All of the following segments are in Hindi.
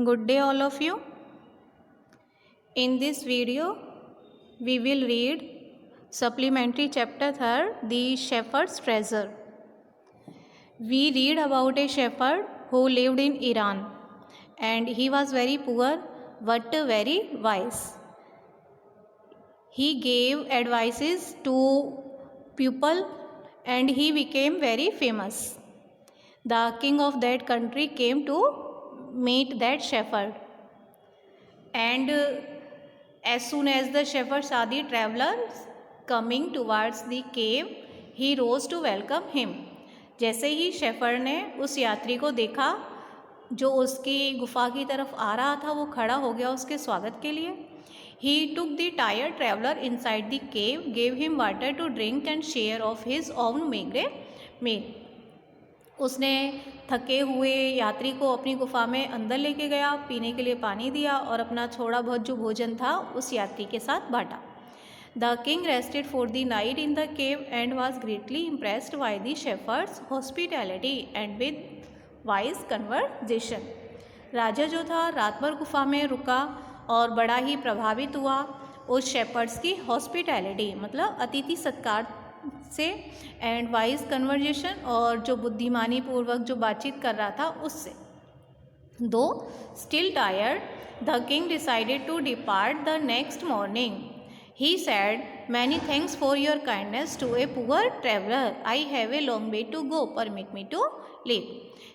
Good day all of you. In this video we will read supplementary chapter 3, The Shepherd's Treasure. We read about a shepherd who lived in Iran, and he was very poor but very wise. He gave advices to people and he became very famous. The king of that country came to meet that shepherd, and as soon as the shepherd saw the travelers coming towards the cave, he rose to welcome him. जैसे ही शेफर्ड ने उस यात्री को देखा जो उसकी गुफा की तरफ आ रहा था, वो खड़ा हो गया उसके स्वागत के लिए. He took the tired traveler inside the cave, gave him water to drink and share of his own meagre meal. उसने थके हुए यात्री को अपनी गुफा में अंदर लेके गया, पीने के लिए पानी दिया और अपना थोड़ा बहुत जो भोजन था उस यात्री के साथ बांटा. The king rested for the night in the cave and was greatly impressed by the shepherd's hospitality and with wise conversation. राजा जो था रात भर गुफा में रुका और बड़ा ही प्रभावित हुआ उस शेफर्ड्स की हॉस्पिटैलिटी मतलब अतिथि सत्कार से, एंड वाइज कन्वर्जेशन और जो बुद्धिमानी पूर्वक जो बातचीत कर रहा था उससे. Though still tired the king decided to depart the next morning. He said many thanks for your kindness to a poor traveller. I have a long way to go, permit me to leave.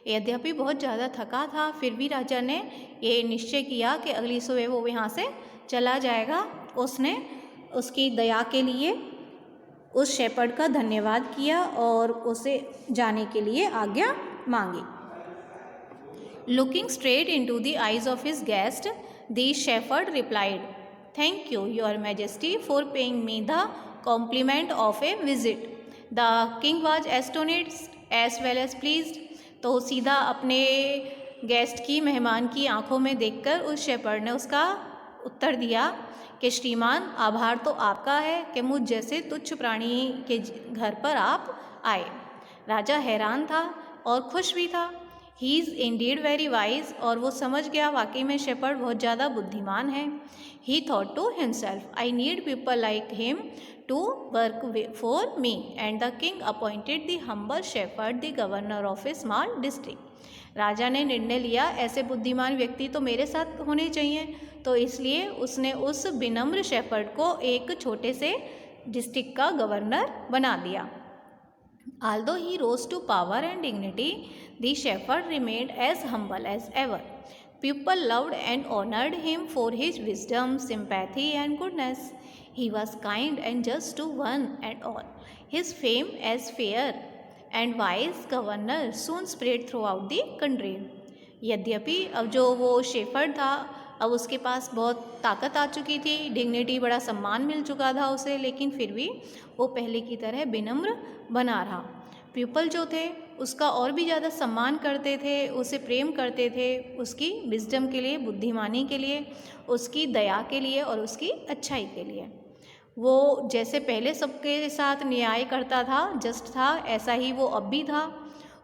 यद्यपि बहुत ज़्यादा थका था, फिर भी राजा ने ये निश्चय किया कि अगली सुबह वो यहाँ से चला जाएगा. उसने उसकी दया के लिए उस शेपर्ड का धन्यवाद किया और उसे जाने के लिए आज्ञा मांगी. Looking straight into the eyes of his guest, the shepherd replied, thank you your majesty for paying me the compliment of a visit. The king was astonished as well as pleased. तो सीधा अपने गेस्ट की, मेहमान की आंखों में देखकर उस शेपर्ड ने उसका उत्तर दिया कि श्रीमान, आभार तो आपका है कि मुझ जैसे तुच्छ प्राणी के घर पर आप आए. राजा हैरान था और खुश भी था. He is Indeed very wise, और वो समझ गया वाकई में शेपर्ड बहुत ज़्यादा बुद्धिमान है. He thought to himself, I need people like him to work for me, and the king appointed the humble shepherd the governor of a small district. राजा ने निर्णय लिया ऐसे बुद्धिमान व्यक्ति तो मेरे साथ होने चाहिए, तो इसलिए उसने उस विनम्र शेपर्ड को एक छोटे से डिस्ट्रिक्ट का गवर्नर बना दिया. Although he rose to power and dignity, the shepherd remained as humble as ever. People loved and honored him for his wisdom, sympathy, and goodness. He was kind and just to one and all. His fame as fair and wise governor soon spread throughout the country. यद्यपि अब जो वो शेफर्ड था, अब उसके पास बहुत ताकत आ चुकी थी, डिग्निटी, बड़ा सम्मान मिल चुका था उसे, लेकिन फिर भी वो पहले की तरह विनम्र बना रहा. पीपल जो थे उसका और भी ज़्यादा सम्मान करते थे, उसे प्रेम करते थे, उसकी विजडम के लिए, बुद्धिमानी के लिए, उसकी दया के लिए और उसकी अच्छाई के लिए. वो जैसे पहले सबके साथ न्याय करता था, जस्ट था, ऐसा ही वो अब भी था.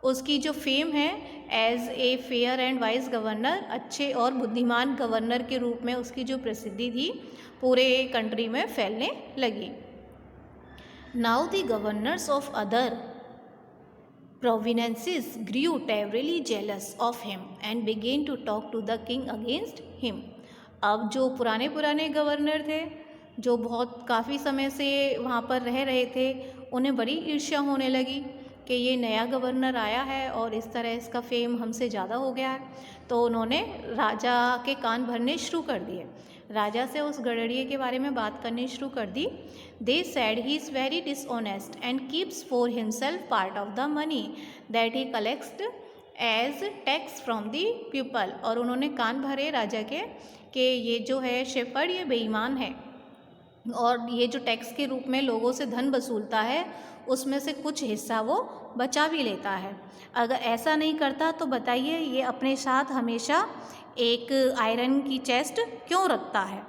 उसकी जो फेम है as a fair and wise governor, अच्छे और बुद्धिमान गवर्नर के रूप में उसकी जो प्रसिद्धि थी पूरे कंट्री में फैलने लगी. Now the governors of other provinces grew terribly jealous of him and began to talk to the king against him. अब जो पुराने गवर्नर थे, जो बहुत काफ़ी समय से वहाँ पर रह रहे थे, उन्हें बड़ी ईर्ष्या होने लगी कि ये नया गवर्नर आया है और इस तरह इसका फेम हमसे ज़्यादा हो गया है. तो उन्होंने राजा के कान भरने शुरू कर दिए, राजा से उस गड़रिये के बारे में बात करनी शुरू कर दी. They said he is very dishonest and keeps for himself part of the money that he collects as tax from the people. और उन्होंने कान भरे राजा के कि ये जो है शेफर्ड, ये बेईमान है और ये जो टैक्स के रूप में लोगों से धन वसूलता है उसमें से कुछ हिस्सा वो बचा भी लेता है. अगर ऐसा नहीं करता तो बताइए ये अपने साथ हमेशा एक आयरन की चेस्ट क्यों रखता है.